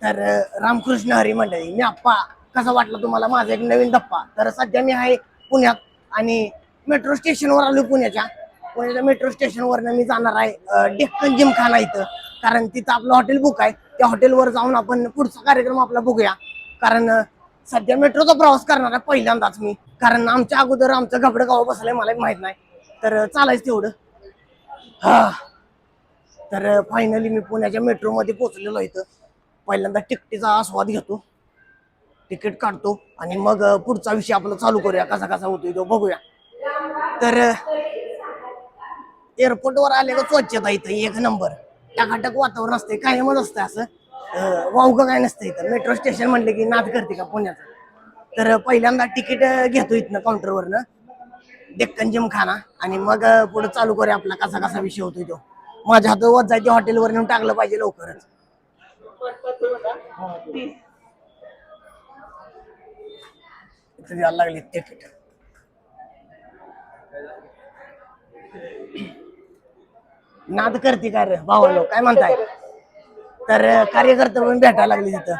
तर रामकृष्ण हरी मंडळी, मी आप्पा. कसा वाटला तुम्हाला माझा एक नवीन धप्पा? तर सध्या मी आहे पुण्यात आणि मेट्रो स्टेशनवर आलो. पुण्याच्या मेट्रो स्टेशनवरनं मी जाणार आहे डेक्कन जिमखाना इथं, कारण तिथं आपलं हॉटेल बुक आहे. त्या हॉटेलवर जाऊन आपण पुढचा कार्यक्रम आपला बघूया. कारण सध्या मेट्रोचा प्रवास करणार आहे पहिल्यांदाच मी, कारण आमच्या अगोदर आमचं घबडं गाव बसलंय मला माहित नाही. तर चालायचं तेवढं. हा, तर फायनली मी पुण्याच्या मेट्रोमध्ये पोहोचलेलो इथं. पहिल्यांदा तिकीटचा आस्वाद घेतो, तिकीट काढतो आणि मग पुढचा विषय आपला चालू करूया. कसा कसा होतोय तो बघूया. तर एअरपोर्टवर आले का स्वच्छता इथं एक नंबर, टकाटक वातावरण असते, कायमच असतं असं वावगं काय नसतं इथं. मेट्रो स्टेशन म्हणले की नाद करते का पुण्याचं. तर पहिल्यांदा तिकीट घेतो इथनं काउंटरवरनं डेक्कन जिमखाना आणि मग पुढे चालू करूया आपला कसा कसा विषय होतोय तो. माझ्या हातात वत जायचे हॉटेलवर नेऊन टाकलं पाहिजे लवकरच. द्यायला लागली तिकीट. नाद करते का रे भावानो, काय म्हणताय? तर कार्यकर्ते पण भेटायला लागली तिथं.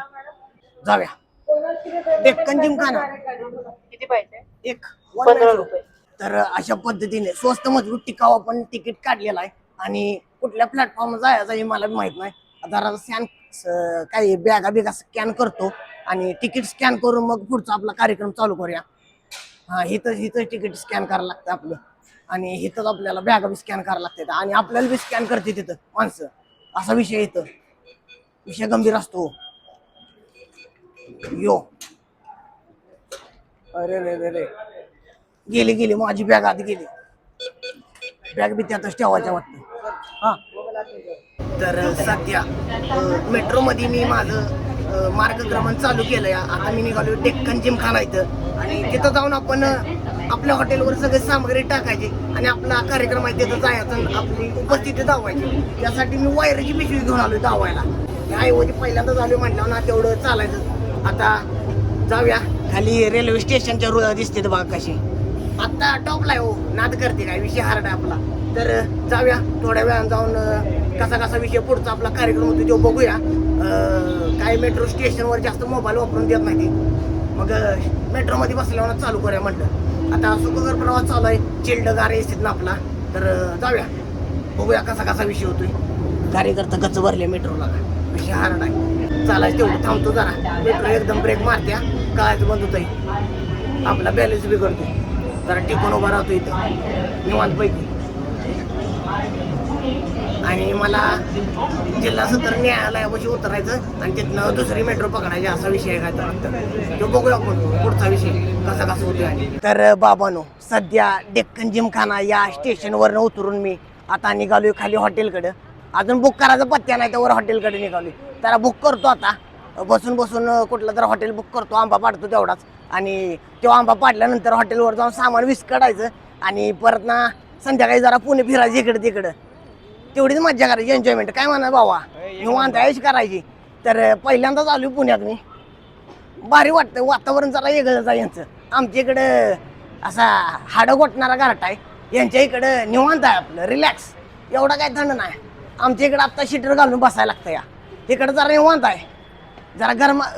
जाऊया डेक्कन जिमखाना. किती पाहिजे? एक 15 रुपये. तर अशा पद्धतीने स्वस्त मजबूत टिकाव आपण तिकीट काढलेला आहे आणि कुठल्या प्लॅटफॉर्म जायचं हे मला माहित नाही. आता स्कॅन काही बॅगा बिगा स्कॅन करतो आणि तिकीट स्कॅन करून मग पुढचा आपला कार्यक्रम चालू करूया. हा, हिथं तिकीट स्कॅन करायला लागतं आपलं आणि हिथंच आपल्याला बॅगा बी स्कॅन करायला लागतात आणि आपल्याला बी स्कॅन करते तिथं माणसं. असा विषय इथं, विषय गंभीर असतो. यो, अरे रे रे रे, गेली माझी बॅग आधी गेली. बॅग बी त्यातच ठेवायच्या वाटतं. हा, तर सध्या मेट्रो मध्ये मी माझं मार्गक्रमण चालू केलंय. आता मी निघालो डेक्कन जिमखाना इथं आणि तिथं जाऊन आपण आपल्या हॉटेलवर सगळी सामग्री टाकायची आणि आपला कार्यक्रम आहे तिथं जायचं, आपली उपस्थिती दाखवायची. त्यासाठी मी वायरची पिशवी घेऊन आलोय दावायला. ऐवजी पहिल्यांदा झालो म्हटलं ना तेवढं चालायचं. आता जाऊया खाली रेल्वे स्टेशनच्या दिसते बघा कशी. आता टॉपला आहे हो, नाद करते काय विषय हार्ड आहे आपला. तर जाऊया थोड्या वेळानं जाऊन कसा कसा विषय पुढचा आपला कार्यक्रम होतो तो बघूया. काय मेट्रो स्टेशनवर जास्त मोबाईल वापरून देत नाही, मग मेट्रोमध्ये बसल्यावर चालू करूया म्हटलं. आता सुखकर प्रवास चालू आहे, चिल्ड गारे येतात ना आपला. तर जाऊया बघूया कसा कसा विषय होतोय. कार्यकर्ता गच्च भरले मेट्रोला, विषय हार्ड आहे. चालायचं तेवढं थांबतो जरा. मेट्रो एकदम ब्रेक मारत्या, कळायचं बंद होत आहे, आपला बॅलन्स बिघडतो. जरा टिकून उभा राहतो इथं निवांतपैकी. आणि मला जिल्हा सत्र न्यायालयापाशी उतरायचं आणि तिथनं दुसरी मेट्रो पकडायची असा विषय आहे काय तो बघूया आपण पुढचा विषय कसा कसा होतोय. तर बाबानो, सध्या डेक्कन जिमखाना या स्टेशनवरनं उतरून मी आता निघालोय खाली हॉटेलकडं. अजून बुक करायचा पत्त्या नाही, त्यावर हॉटेलकडे निघालोय. त्याला बुक करतो आता, बसून बसून कुठलं तर हॉटेल बुक करतो, आंबा पाडतो तेवढाच. आणि तो आंबा पाडल्यानंतर हॉटेलवर जाऊन सामान विस्कडायचं आणि परत ना संध्याकाळी जरा पुणे फिरायचं इकडं तिकडं. तेवढीच मज्जा करायची, एन्जॉयमेंट. काय म्हणा बाबा, निवांत ऐश करायची. तर पहिल्यांदाच आलो पुण्यात मी. भारी वाटतं, वातावरण जरा वेगळंच आहे यांचं. आमच्या इकडं असा हाडं गोठणारा घाट आहे, यांच्या इकडं निवांत आहे आपलं, रिलॅक्स. एवढा काय थंड नाही. आमच्या इकडं आत्ता शीटर घालून बसायला लागतं या. इकडं जरा निवांत आहे, जरा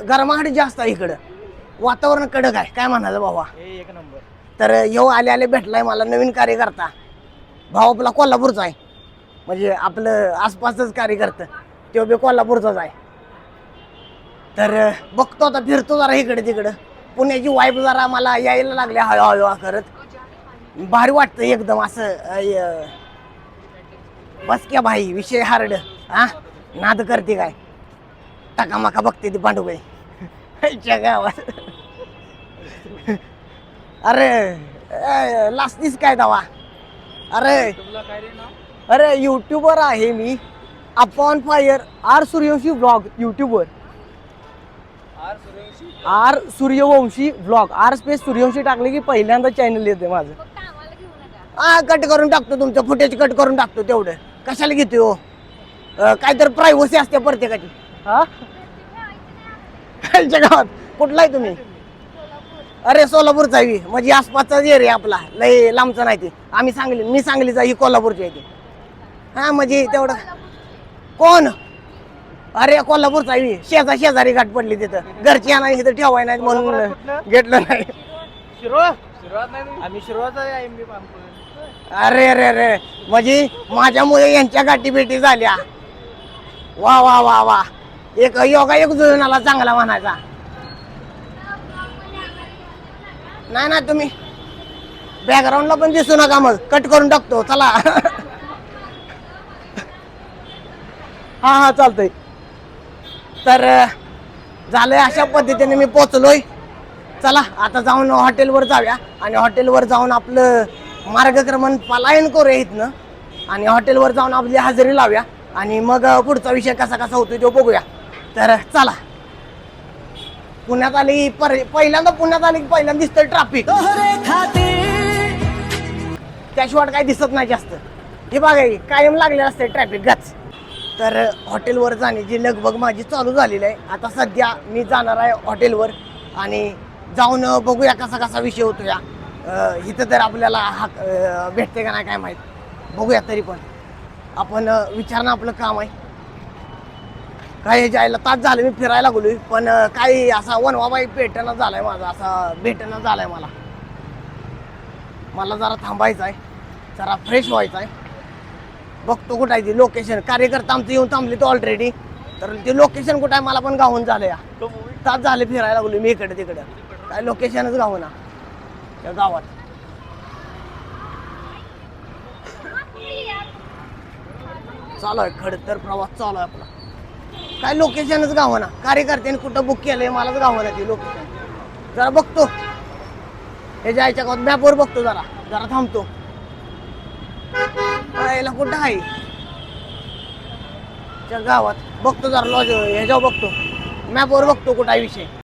गरमाहट जास्त आहे इकडं. वातावरण कडक आहे, काय म्हणायचं बाबा. एक नंबर. तर आले भेटलाय मला नवीन कार्यकर्ता. भाऊ आपला कोल्हापूरचा आहे, म्हणजे आपलं आसपासच कार्यकर्ता तो बी कोल्हापूरचाच आहे. तर बघतो आता, फिरतो जरा इकडे तिकडं. पुण्याची वाईफ जरा मला यायला लागले हळूहळू करत. भारी वाटतं एकदम असं. बस क्या भाई, विषय हार्ड. हा, नाद करते काय, टाकामाका बघते ती पांडुबाई गावात. अरे लास्तीस काय दवा. अरे युट्यूबर आहे मी, अपॉन फायर आर सूर्यवंशी व्लॉग. युट्यूबवर R Suryavanshi vlog, R space Suryavanshi टाकले की पहिल्यांदा चॅनल येते माझं. हा, कट करून टाकतो, तुमचं फुटेज कट करून टाकतो. तेवढं कशाला घेतोय हो, काहीतरी प्रायव्हसी असते प्रत्येकाची. हा, गावात कुठला आहे तुम्ही? अरे सोलापूरचा आहे, म्हणजे आसपासचा एरिया आपला, लय लांबचा नाही ते. मी सांगलीचा, ही कोल्हापूरची आहे. हा, म्हणजे तेवढं. कोण अरे कोल्हापूरचा आहे, शेजारी गाठ पडली तिथं, घरची आणायची तिथं ठेवाय नाही म्हणून घेतलं नाही. आम्ही शिरोळाचा आहे MB पामपूर. अरे अरे अरे म्हणजे माझ्यामुळे यांच्या गाठी भेटी झाल्या. वा वा वा वा, एक योगा एक जुळून आला चांगला म्हणायचा. नाही ना तुम्ही बॅकग्राऊंडला पण दिसू नका, मग कट करून टाकतो. चला हा चालतंय. तर झालंय अशा पद्धतीने मी पोचलोय. चला आता जाऊन हॉटेलवर जाऊया आणि हॉटेलवर जाऊन आपलं मार्गक्रमण पलायन करूया इथनं आणि हॉटेलवर जाऊन आपली हजेरी लावूया आणि मग पुढचा विषय कसा कसा होतो तो बघूया. तर चला, पुण्यात आली पहिल्यांदा दिसतंय ट्रॅफिक, त्याशिवाय काही दिसत नाही जास्त. हे बघा कायम लागलेलं असते ट्रॅफिक गच. तर हॉटेलवर जाण्याची लगबग माझी चालू झालेली आहे. आता सध्या मी जाणार आहे हॉटेलवर आणि जाऊन बघूया कसा कसा विषय होतो या. इथं तर आपल्याला भेटते का नाही काय माहीत, बघूया. तरी पण आपण विचारणं आपलं काम आहे. काय जायला तास झालं मी फिरायला लागलोय, पण काही असा वनवाबाई भेटणं झालाय माझा, असा भेटणं झालाय मला जरा थांबायचं आहे, जरा फ्रेश व्हायचं आहे. बघतो कुठं आहे ती लोकेशन. कार्यकर्ता आमचं येऊन थांबले तो ऑलरेडी. तर ते लोकेशन कुठं आहे मला पण गावून झालं या. तास झाले फिरायला लागलो मी इकडे तिकडे, काय लोकेशनच गावना त्या गावात. चालू आहे खडतर प्रवास चालू आहे आपला, काय लोकेशनच गावना. कार्यकर्त्याने कुठं बुक केलंय मलाच गावना ती लोकेशन. जरा बघतो हे जायच्या गावात मॅपवर बघतो, जरा थांबतो. याला कुठं आहे त्या गावात बघतो, जरा लॉज ह्याच्यावर बघतो, मॅपवर बघतो कुठं आहे विषय.